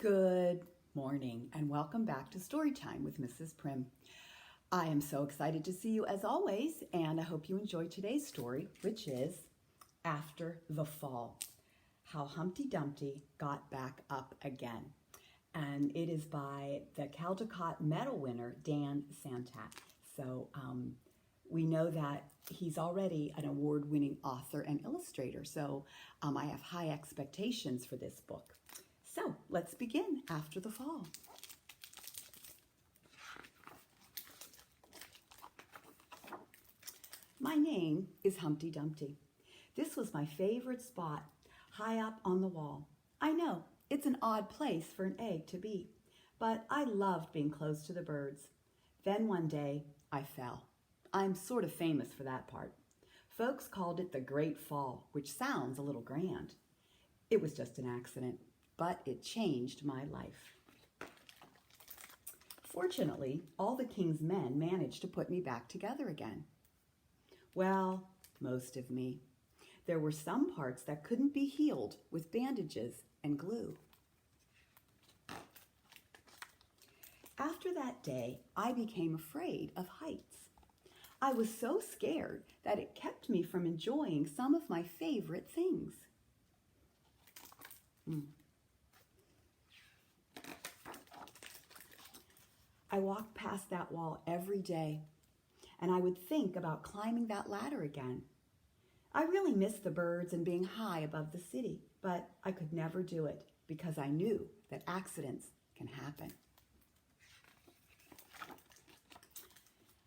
Good morning and welcome back to Storytime with Mrs. Primm. I am so excited to see you as always, and I hope you enjoyed today's story, which is After the Fall, How Humpty Dumpty Got Back Up Again. And it is by the Caldecott Medal winner, Dan Santat. So we know that he's already an award-winning author and illustrator, so I have high expectations for this book. So let's begin After the Fall. My name is Humpty Dumpty. This was my favorite spot, high up on the wall. I know, it's an odd place for an egg to be, but I loved being close to the birds. Then one day, I fell. I'm sort of famous for that part. Folks called it the Great Fall, which sounds a little grand. It was just an accident, but it changed my life. Fortunately, all the king's men managed to put me back together again. Well, most of me. There were some parts that couldn't be healed with bandages and glue. After that day, I became afraid of heights. I was so scared that it kept me from enjoying some of my favorite things. I walked past that wall every day, and I would think about climbing that ladder again. I really missed the birds and being high above the city, but I could never do it because I knew that accidents can happen.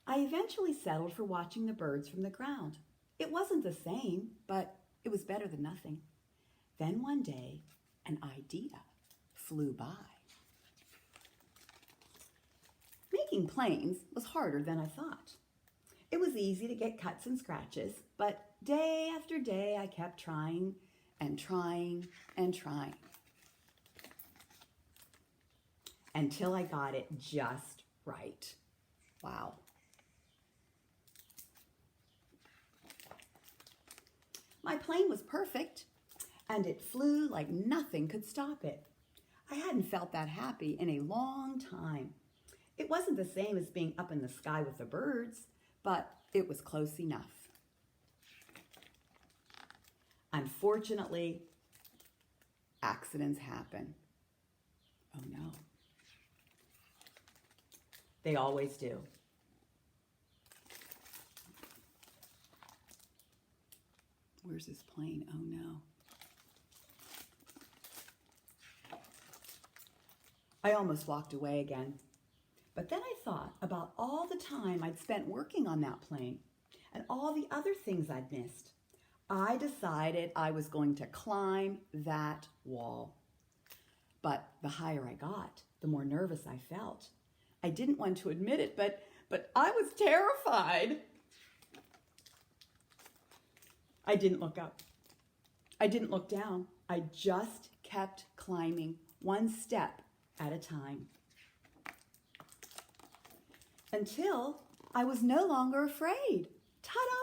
I eventually settled for watching the birds from the ground. It wasn't the same, but it was better than nothing. Then one day, an idea flew by. Making planes was harder than I thought. It was easy to get cuts and scratches, but day after day I kept trying and trying and trying until I got it just right. Wow. My plane was perfect, and it flew like nothing could stop it. I hadn't felt that happy in a long time. It wasn't the same as being up in the sky with the birds, but it was close enough. Unfortunately, accidents happen. Oh no. They always do. Where's this plane? Oh no. I almost walked away again. But then I thought about all the time I'd spent working on that plane and all the other things I'd missed. I decided I was going to climb that wall. But the higher I got, the more nervous I felt. I didn't want to admit it, but I was terrified. I didn't look up. I didn't look down. I just kept climbing one step at a time. Until I was no longer afraid. Ta-da!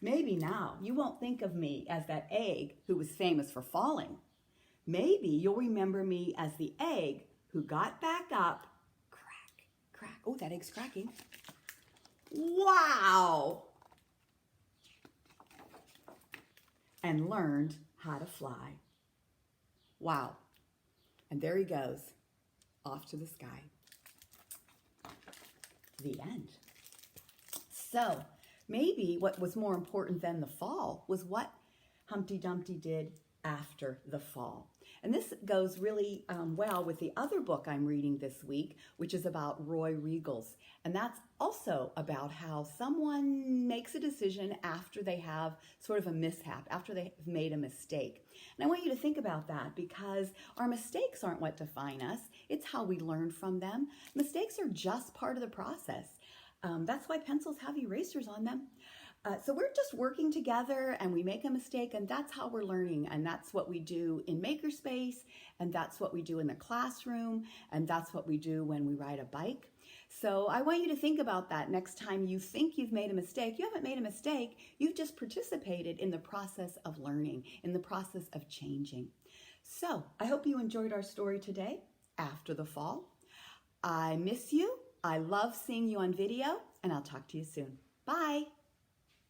Maybe now you won't think of me as that egg who was famous for falling. Maybe you'll remember me as the egg who got back up. Crack, crack. Oh, that egg's cracking. Wow! And learned how to fly. Wow. And there he goes. Off to the sky. The end. So maybe what was more important than the fall was what Humpty Dumpty did after the fall. And this goes really well with the other book I'm reading this week, which is about Roy Regals. And that's also about how someone makes a decision after they have sort of a mishap, after they've made a mistake. And I want you to think about that because our mistakes aren't what define us. It's how we learn from them. Mistakes are just part of the process. That's why pencils have erasers on them. So we're just working together and we make a mistake, and that's how we're learning, and that's what we do in Makerspace, and that's what we do in the classroom, and that's what we do when we ride a bike. So I want you to think about that next time you think you've made a mistake. You haven't made a mistake. You've just participated in the process of learning, in the process of changing. So I hope you enjoyed our story today, After the Fall. I miss you. I love seeing you on video, and I'll talk to you soon. Bye.